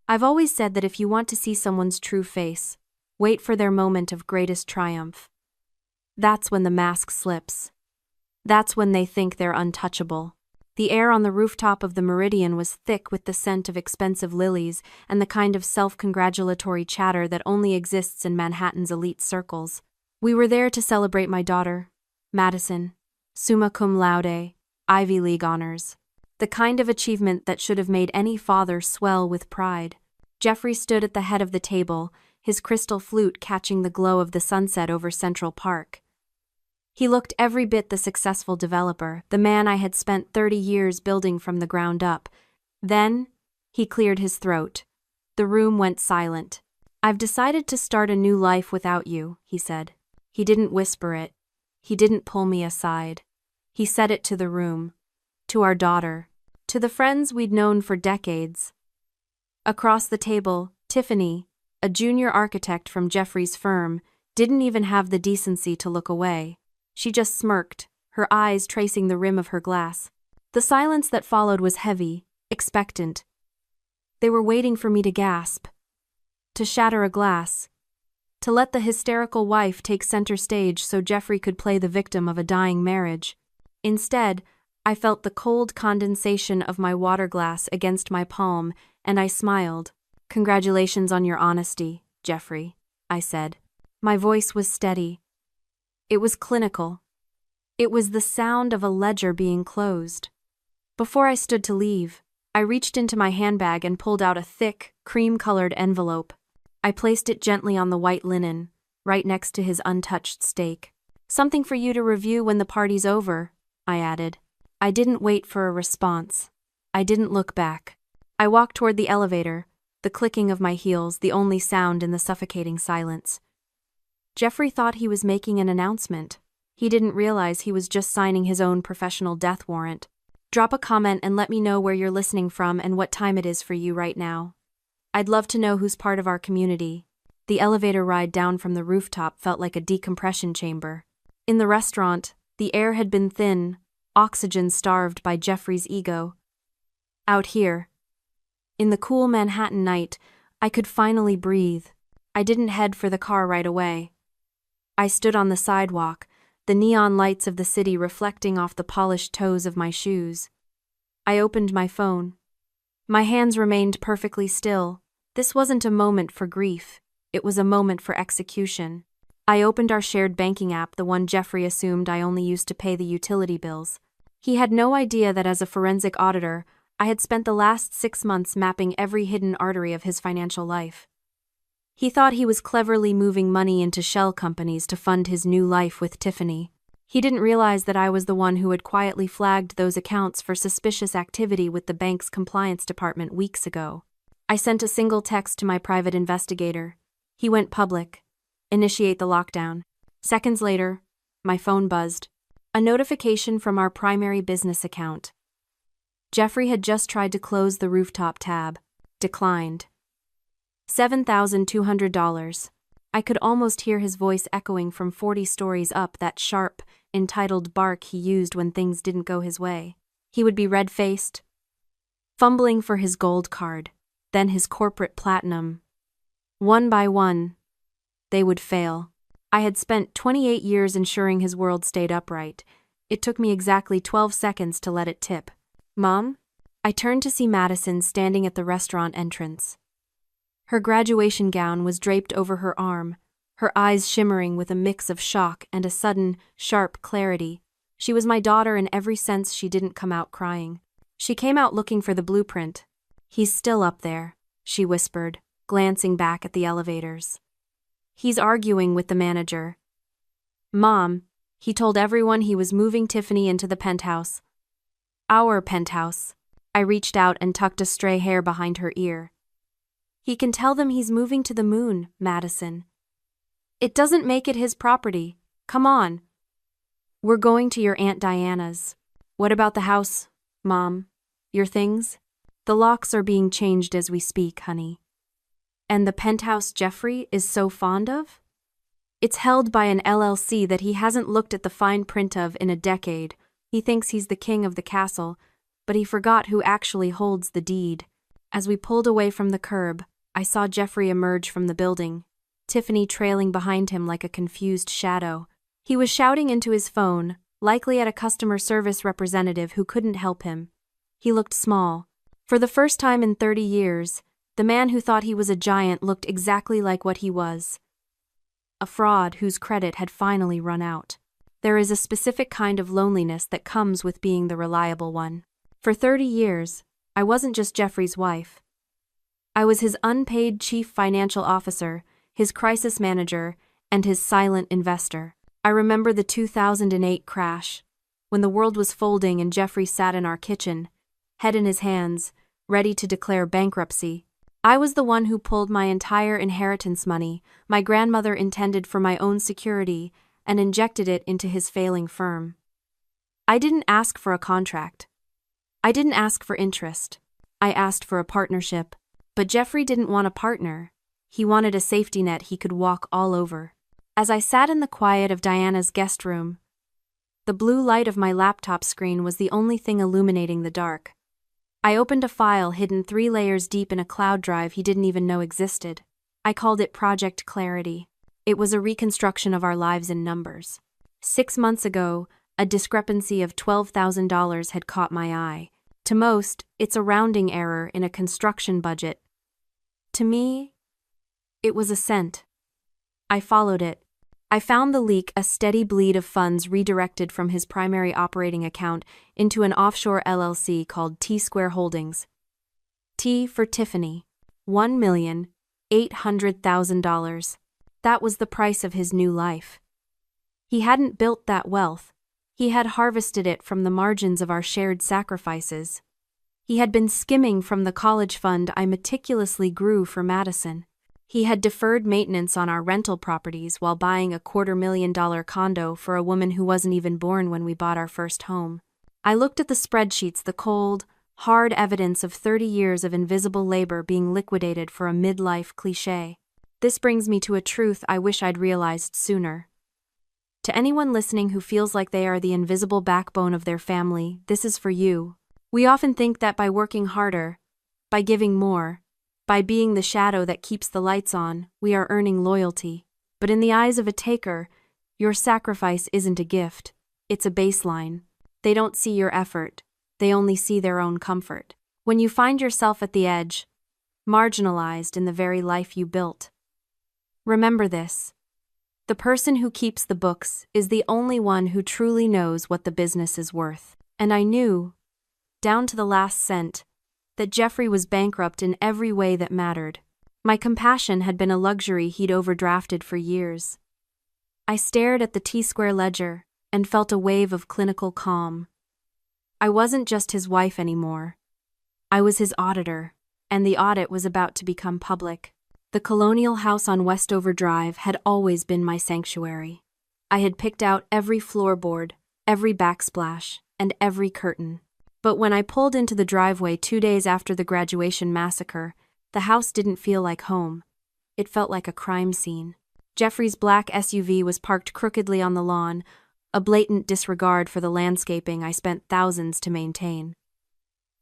I've always said that if you want to see someone's true face, wait for their moment of greatest triumph. That's when the mask slips. That's when they think they're untouchable. The air on the rooftop of the Meridian was thick with the scent of expensive lilies and the kind of self-congratulatory chatter that only exists in Manhattan's elite circles. We were there to celebrate my daughter, Madison, summa cum laude, Ivy League honors. The kind of achievement that should have made any father swell with pride. Jeffrey stood at the head of the table, his crystal flute catching the glow of the sunset over Central Park. He looked every bit the successful developer, the man I had spent 30 years building from the ground up. Then, he cleared his throat. The room went silent. "I've decided to start a new life without you," he said. He didn't whisper it. He didn't pull me aside. He said it to the room. To our daughter. To the friends we'd known for decades. Across the table, Tiffany, a junior architect from Jeffrey's firm, didn't even have the decency to look away. She just smirked, her eyes tracing the rim of her glass. The silence that followed was heavy, expectant. They were waiting for me to gasp. To shatter a glass. To let the hysterical wife take center stage so Jeffrey could play the victim of a dying marriage. Instead, I felt the cold condensation of my water glass against my palm, and I smiled. "Congratulations on your honesty, Jeffrey," I said. My voice was steady. It was clinical. It was the sound of a ledger being closed. Before I stood to leave, I reached into my handbag and pulled out a thick, cream-colored envelope. I placed it gently on the white linen, right next to his untouched steak. "Something for you to review when the party's over," I added. I didn't wait for a response. I didn't look back. I walked toward the elevator, the clicking of my heels the only sound in the suffocating silence. Jeffrey thought he was making an announcement. He didn't realize he was just signing his own professional death warrant. Drop a comment and let me know where you're listening from and what time it is for you right now. I'd love to know who's part of our community. The elevator ride down from the rooftop felt like a decompression chamber. In the restaurant, the air had been thin, oxygen-starved by Jeffrey's ego. Out here, in the cool Manhattan night, I could finally breathe. I didn't head for the car right away. I stood on the sidewalk, the neon lights of the city reflecting off the polished toes of my shoes. I opened my phone. My hands remained perfectly still. This wasn't a moment for grief. It was a moment for execution. I opened our shared banking app, the one Jeffrey assumed I only used to pay the utility bills. He had no idea that as a forensic auditor, I had spent the last 6 months mapping every hidden artery of his financial life. He thought he was cleverly moving money into shell companies to fund his new life with Tiffany. He didn't realize that I was the one who had quietly flagged those accounts for suspicious activity with the bank's compliance department weeks ago. I sent a single text to my private investigator. He went public. Initiate the lockdown. Seconds later, my phone buzzed. A notification from our primary business account. Jeffrey had just tried to close the rooftop tab. Declined. $7,200. I could almost hear his voice echoing from 40 stories up, that sharp, entitled bark he used when things didn't go his way. He would be red-faced, fumbling for his gold card, then his corporate platinum. One by one, they would fail. I had spent 28 years ensuring his world stayed upright. It took me exactly 12 seconds to let it tip. "Mom?" I turned to see Madison standing at the restaurant entrance. Her graduation gown was draped over her arm, her eyes shimmering with a mix of shock and a sudden, sharp clarity. She was my daughter in every sense. She didn't come out crying. She came out looking for the blueprint. "He's still up there," she whispered, glancing back at the elevators. "He's arguing with the manager." "Mom," he told everyone he was moving Tiffany into the penthouse. Our penthouse. I reached out and tucked a stray hair behind her ear. "He can tell them he's moving to the moon, Madison. It doesn't make it his property. Come on." "We're going to your Aunt Diana's." "What about the house, Mom? Your things?" "The locks are being changed as we speak, honey." "And the penthouse Jeffrey is so fond of?" "It's held by an LLC that he hasn't looked at the fine print of in a decade. He thinks he's the king of the castle, but he forgot who actually holds the deed." As we pulled away from the curb, I saw Jeffrey emerge from the building, Tiffany trailing behind him like a confused shadow. He was shouting into his phone, likely at a customer service representative who couldn't help him. He looked small. For the first time in 30 years, the man who thought he was a giant looked exactly like what he was. A fraud whose credit had finally run out. There is a specific kind of loneliness that comes with being the reliable one. For 30 years, I wasn't just Jeffrey's wife. I was his unpaid chief financial officer, his crisis manager, and his silent investor. I remember the 2008 crash, when the world was folding and Jeffrey sat in our kitchen, head in his hands, ready to declare bankruptcy. I was the one who pulled my entire inheritance money, my grandmother intended for my own security, and injected it into his failing firm. I didn't ask for a contract. I didn't ask for interest. I asked for a partnership. But Jeffrey didn't want a partner. He wanted a safety net he could walk all over. As I sat in the quiet of Diana's guest room, the blue light of my laptop screen was the only thing illuminating the dark. I opened a file hidden 3 layers deep in a cloud drive he didn't even know existed. I called it Project Clarity. It was a reconstruction of our lives in numbers. 6 months ago, a discrepancy of $12,000 had caught my eye. To most, it's a rounding error in a construction budget. To me, it was a cent. I followed it. I found the leak, a steady bleed of funds redirected from his primary operating account into an offshore LLC called T-Square Holdings. T for Tiffany. $1,800,000. That was the price of his new life. He hadn't built that wealth. He had harvested it from the margins of our shared sacrifices. He had been skimming from the college fund I meticulously grew for Madison. He had deferred maintenance on our rental properties while buying a $250,000 condo for a woman who wasn't even born when we bought our first home. I looked at the spreadsheets, the cold, hard evidence of 30 years of invisible labor being liquidated for a midlife cliché. This brings me to a truth I wish I'd realized sooner. To anyone listening who feels like they are the invisible backbone of their family, this is for you. We often think that by working harder, by giving more, by being the shadow that keeps the lights on, we are earning loyalty. But in the eyes of a taker, your sacrifice isn't a gift, it's a baseline. They don't see your effort, they only see their own comfort. When you find yourself at the edge, marginalized in the very life you built, remember this. The person who keeps the books is the only one who truly knows what the business is worth. And I knew, down to the last cent, that Jeffrey was bankrupt in every way that mattered. My compassion had been a luxury he'd overdrafted for years. I stared at the T-Square ledger and felt a wave of clinical calm. I wasn't just his wife anymore. I was his auditor, and the audit was about to become public. The colonial house on Westover Drive had always been my sanctuary. I had picked out every floorboard, every backsplash, and every curtain. But when I pulled into the driveway 2 days after the graduation massacre, the house didn't feel like home. It felt like a crime scene. Jeffrey's black SUV was parked crookedly on the lawn, a blatant disregard for the landscaping I spent thousands to maintain.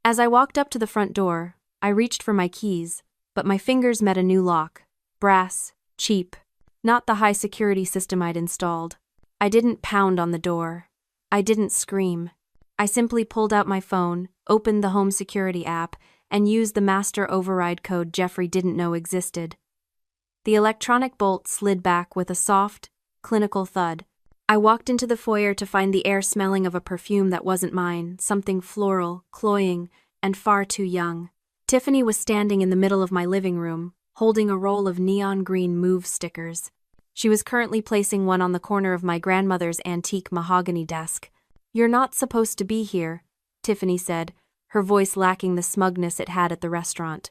As I walked up to the front door, I reached for my keys, but my fingers met a new lock. Brass, cheap, not the high-security system I'd installed. I didn't pound on the door. I didn't scream. I simply pulled out my phone, opened the home security app, and used the master override code Jeffrey didn't know existed. The electronic bolt slid back with a soft, clinical thud. I walked into the foyer to find the air smelling of a perfume that wasn't mine, something floral, cloying, and far too young. Tiffany was standing in the middle of my living room, holding a roll of neon green move stickers. She was currently placing one on the corner of my grandmother's antique mahogany desk. "You're not supposed to be here," Tiffany said, her voice lacking the smugness it had at the restaurant.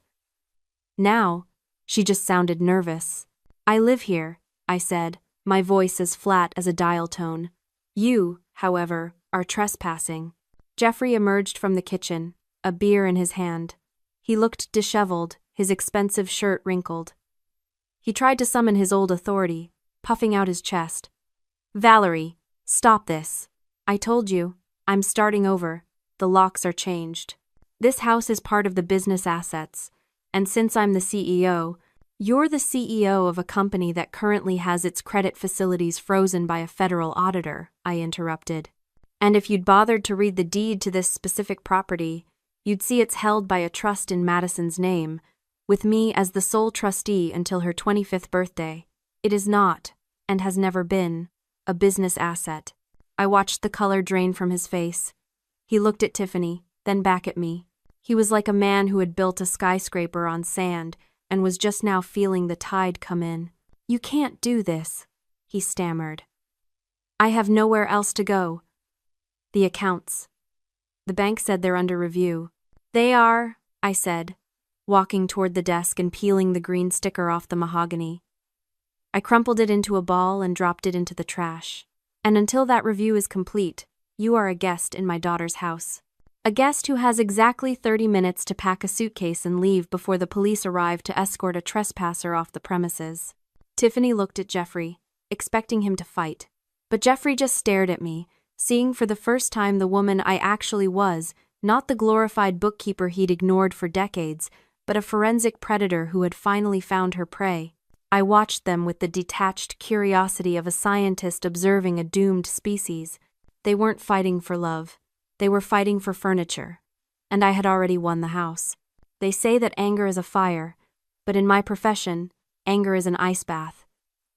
Now, she just sounded nervous. "I live here," I said, my voice as flat as a dial tone. "You, however, are trespassing." Jeffrey emerged from the kitchen, a beer in his hand. He looked disheveled, his expensive shirt wrinkled. He tried to summon his old authority, puffing out his chest. "Valerie, stop this. I told you, I'm starting over. The locks are changed." This house is part of the business assets, and since I'm the CEO, you're the CEO of a company that currently has its credit facilities frozen by a federal auditor, I interrupted. And if you'd bothered to read the deed to this specific property, you'd see it's held by a trust in Madison's name, with me as the sole trustee until her 25th birthday. It is not, and has never been, a business asset. I watched the color drain from his face. He looked at Tiffany, then back at me. He was like a man who had built a skyscraper on sand and was just now feeling the tide come in. You can't do this, he stammered. I have nowhere else to go. The accounts. The bank said they're under review. They are, I said, walking toward the desk and peeling the green sticker off the mahogany. I crumpled it into a ball and dropped it into the trash. And until that review is complete, you are a guest in my daughter's house. A guest who has exactly 30 minutes to pack a suitcase and leave before the police arrive to escort a trespasser off the premises. Tiffany looked at Jeffrey, expecting him to fight. But Jeffrey just stared at me, seeing for the first time the woman I actually was, not the glorified bookkeeper he'd ignored for decades, but a forensic predator who had finally found her prey. I watched them with the detached curiosity of a scientist observing a doomed species. They weren't fighting for love. They were fighting for furniture. And I had already won the house. They say that anger is a fire, but in my profession, anger is an ice bath.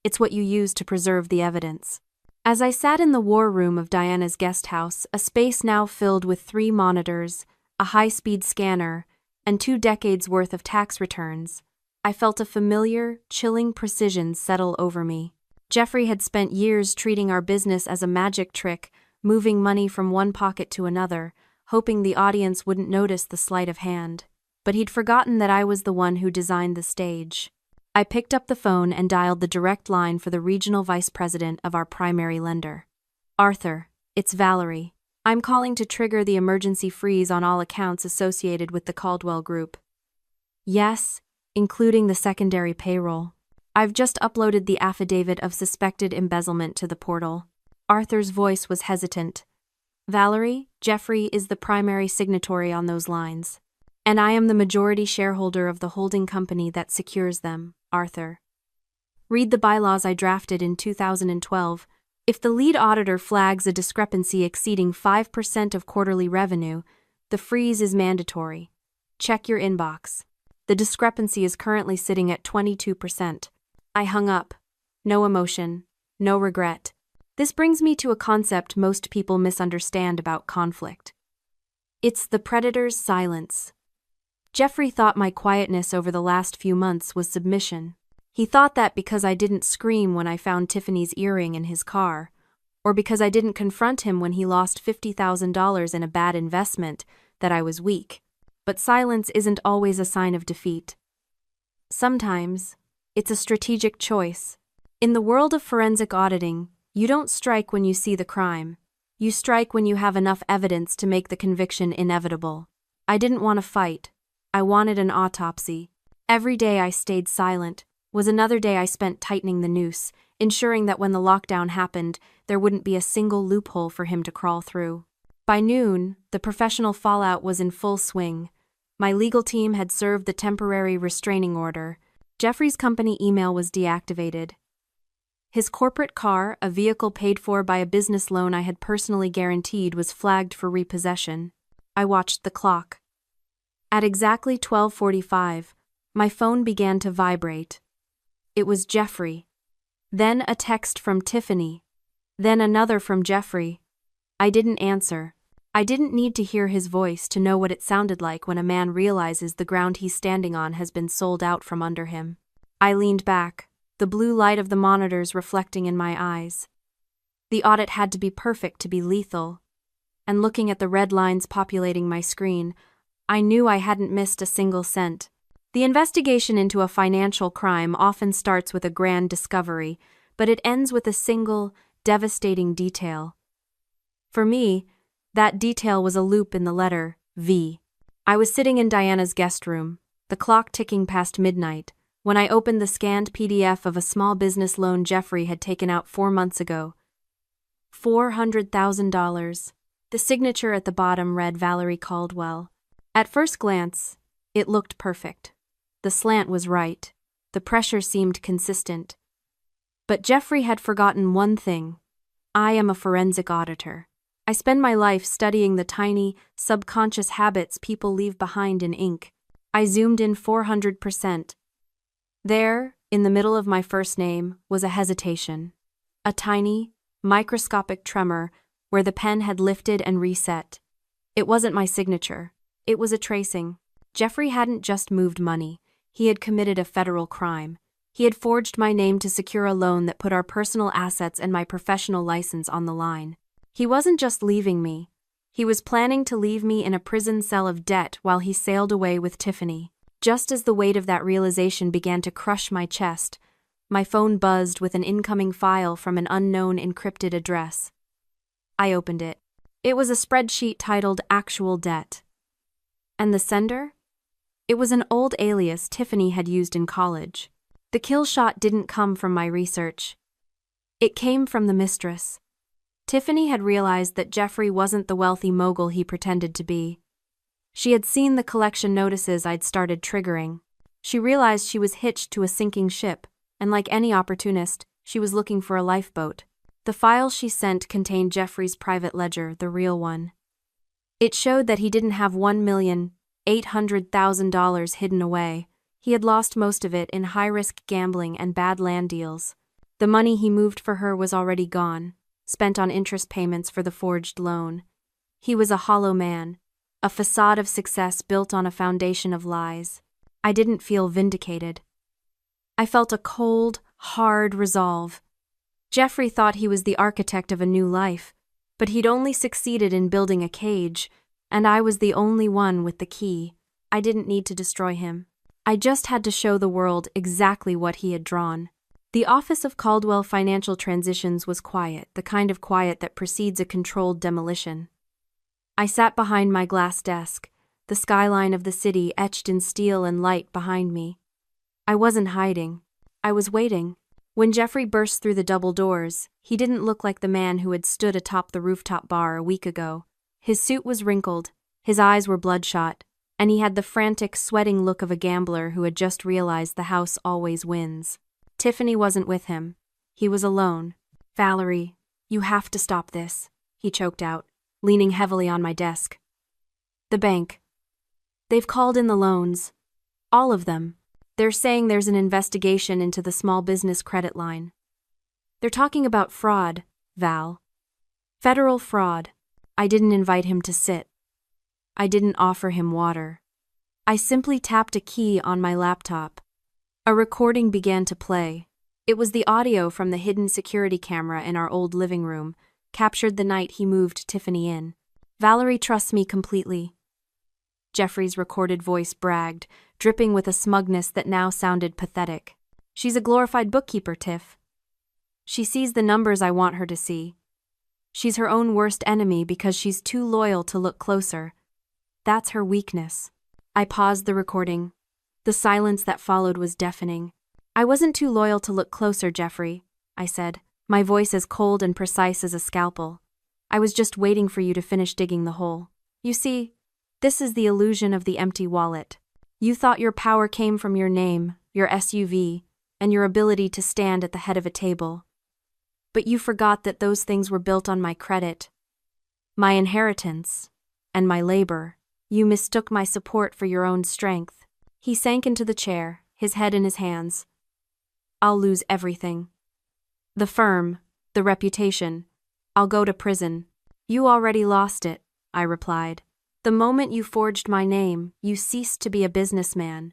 It's what you use to preserve the evidence. As I sat in the war room of Diana's guest house, a space now filled with 3 monitors, a high-speed scanner, and 2 decades' worth of tax returns, I felt a familiar, chilling precision settle over me. Jeffrey had spent years treating our business as a magic trick, moving money from one pocket to another, hoping the audience wouldn't notice the sleight of hand. But he'd forgotten that I was the one who designed the stage. I picked up the phone and dialed the direct line for the regional vice president of our primary lender. Arthur, it's Valerie. I'm calling to trigger the emergency freeze on all accounts associated with the Caldwell Group. Yes, including the secondary payroll. I've just uploaded the affidavit of suspected embezzlement to the portal. Arthur's voice was hesitant. Valerie, Jeffrey is the primary signatory on those lines. And I am the majority shareholder of the holding company that secures them, Arthur. Read the bylaws I drafted in 2012. If the lead auditor flags a discrepancy exceeding 5% of quarterly revenue, the freeze is mandatory. Check your inbox. The discrepancy is currently sitting at 22%. I hung up. No emotion. No regret. This brings me to a concept most people misunderstand about conflict. It's the predator's silence. Jeffrey thought my quietness over the last few months was submission. He thought that because I didn't scream when I found Tiffany's earring in his car, or because I didn't confront him when he lost $50,000 in a bad investment, that I was weak. But silence isn't always a sign of defeat. Sometimes, it's a strategic choice. In the world of forensic auditing, you don't strike when you see the crime. You strike when you have enough evidence to make the conviction inevitable. I didn't want to fight. I wanted an autopsy. Every day I stayed silent was another day I spent tightening the noose, ensuring that when the lockdown happened, there wouldn't be a single loophole for him to crawl through. By noon, the professional fallout was in full swing. My legal team had served the temporary restraining order. Jeffrey's company email was deactivated. His corporate car, a vehicle paid for by a business loan I had personally guaranteed, was flagged for repossession. I watched the clock. At exactly 12:45, my phone began to vibrate. It was Jeffrey. Then a text from Tiffany. Then another from Jeffrey. I didn't answer. I didn't need to hear his voice to know what it sounded like when a man realizes the ground he's standing on has been sold out from under him. I leaned back, the blue light of the monitors reflecting in my eyes. The audit had to be perfect to be lethal. And looking at the red lines populating my screen, I knew I hadn't missed a single cent. The investigation into a financial crime often starts with a grand discovery, but it ends with a single, devastating detail. For me, that detail was a loop in the letter V. I was sitting in Diana's guest room, the clock ticking past midnight, when I opened the scanned PDF of a small business loan Jeffrey had taken out 4 months ago. $400,000. The signature at the bottom read Valerie Caldwell. At first glance, it looked perfect. The slant was right. The pressure seemed consistent. But Jeffrey had forgotten one thing. I am a forensic auditor. I spend my life studying the tiny, subconscious habits people leave behind in ink. I zoomed in 400%. There, in the middle of my first name, was a hesitation. A tiny, microscopic tremor where the pen had lifted and reset. It wasn't my signature. It was a tracing. Jeffrey hadn't just moved money. He had committed a federal crime. He had forged my name to secure a loan that put our personal assets and my professional license on the line. He wasn't just leaving me. He was planning to leave me in a prison cell of debt while he sailed away with Tiffany. Just as the weight of that realization began to crush my chest, my phone buzzed with an incoming file from an unknown encrypted address. I opened it. It was a spreadsheet titled Actual Debt. And the sender? It was an old alias Tiffany had used in college. The kill shot didn't come from my research. It came from the mistress. Tiffany had realized that Jeffrey wasn't the wealthy mogul he pretended to be. She had seen the collection notices I'd started triggering. She realized she was hitched to a sinking ship, and like any opportunist, she was looking for a lifeboat. The file she sent contained Jeffrey's private ledger, the real one. It showed that he didn't have $1,800,000 hidden away. He had lost most of it in high-risk gambling and bad land deals. The money he moved for her was already gone, spent on interest payments for the forged loan. He was a hollow man, a facade of success built on a foundation of lies. I didn't feel vindicated. I felt a cold, hard resolve. Jeffrey thought he was the architect of a new life, but he'd only succeeded in building a cage, and I was the only one with the key. I didn't need to destroy him. I just had to show the world exactly what he had drawn. The office of Caldwell Financial Transitions was quiet, the kind of quiet that precedes a controlled demolition. I sat behind my glass desk, the skyline of the city etched in steel and light behind me. I wasn't hiding. I was waiting. When Jeffrey burst through the double doors, he didn't look like the man who had stood atop the rooftop bar a week ago. His suit was wrinkled, his eyes were bloodshot, and he had the frantic, sweating look of a gambler who had just realized the house always wins. Tiffany wasn't with him. He was alone. "Valerie, you have to stop this," he choked out, leaning heavily on my desk. "The bank. They've called in the loans. All of them. They're saying there's an investigation into the small business credit line. They're talking about fraud, Val. Federal fraud. I didn't invite him to sit. I didn't offer him water. I simply tapped a key on my laptop. A recording began to play. It was the audio from the hidden security camera in our old living room, captured the night he moved Tiffany in. "Valerie trusts me completely." Jeffrey's recorded voice bragged, dripping with a smugness that now sounded pathetic. "She's a glorified bookkeeper, Tiff. She sees the numbers I want her to see. She's her own worst enemy because she's too loyal to look closer. That's her weakness." I paused the recording. The silence that followed was deafening. "I wasn't too loyal to look closer, Jeffrey," I said, my voice as cold and precise as a scalpel. "I was just waiting for you to finish digging the hole. You see, this is the illusion of the empty wallet. You thought your power came from your name, your SUV, and your ability to stand at the head of a table. But you forgot that those things were built on my credit, my inheritance, and my labor. You mistook my support for your own strength." He sank into the chair, his head in his hands. "I'll lose everything. The firm, the reputation. I'll go to prison." "You already lost it," I replied. "The moment you forged my name, you ceased to be a businessman.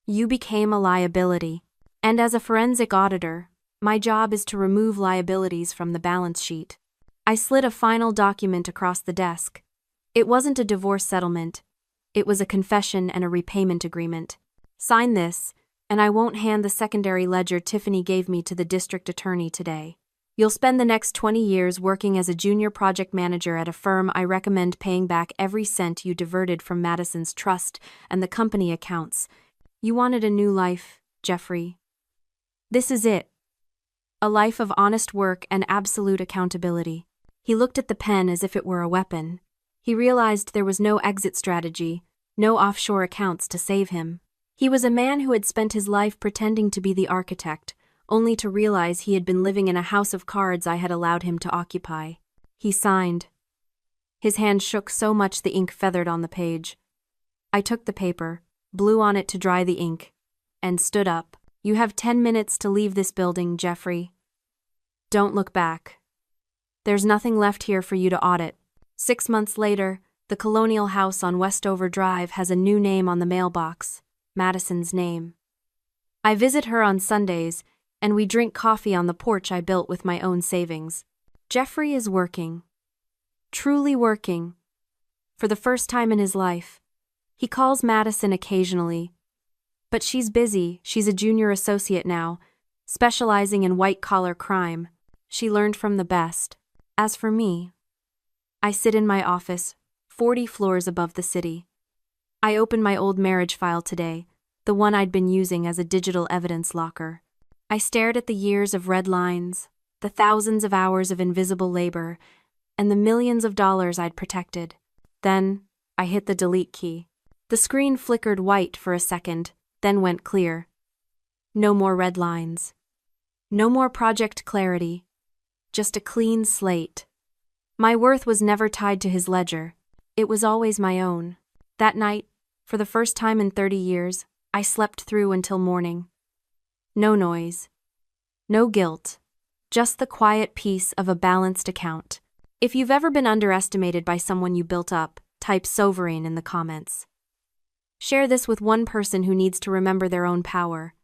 You became a liability. And as a forensic auditor, my job is to remove liabilities from the balance sheet." I slid a final document across the desk. It wasn't a divorce settlement. It was a confession and a repayment agreement. "Sign this, and I won't hand the secondary ledger Tiffany gave me to the district attorney today. You'll spend the next 20 years working as a junior project manager at a firm I recommend paying back every cent you diverted from Madison's trust and the company accounts. You wanted a new life, Jeffrey. This is it. A life of honest work and absolute accountability." He looked at the pen as if it were a weapon. He realized there was no exit strategy, no offshore accounts to save him. He was a man who had spent his life pretending to be the architect, only to realize he had been living in a house of cards I had allowed him to occupy. He signed. His hand shook so much the ink feathered on the page. I took the paper, blew on it to dry the ink, and stood up. You have 10 minutes to leave this building, Jeffrey. Don't look back. There's nothing left here for you to audit. 6 months later, the colonial house on Westover Drive has a new name on the mailbox, Madison's name. I visit her on Sundays, and we drink coffee on the porch I built with my own savings. Jeffrey is working. Truly working. For the first time in his life. He calls Madison occasionally. But she's busy, she's a junior associate now, specializing in white-collar crime. She learned from the best. As for me, I sit in my office, 40 floors above the city. I open my old marriage file today, the one I'd been using as a digital evidence locker. I stared at the years of red lines, the thousands of hours of invisible labor, and the millions of dollars I'd protected. Then, I hit the delete key. The screen flickered white for a second, then went clear. No more red lines. No more Project Clarity. Just a clean slate. My worth was never tied to his ledger. It was always my own. That night, for the first time in 30 years, I slept through until morning. No noise. No guilt. Just the quiet peace of a balanced account. If you've ever been underestimated by someone you built up, type sovereign in the comments. Share this with one person who needs to remember their own power.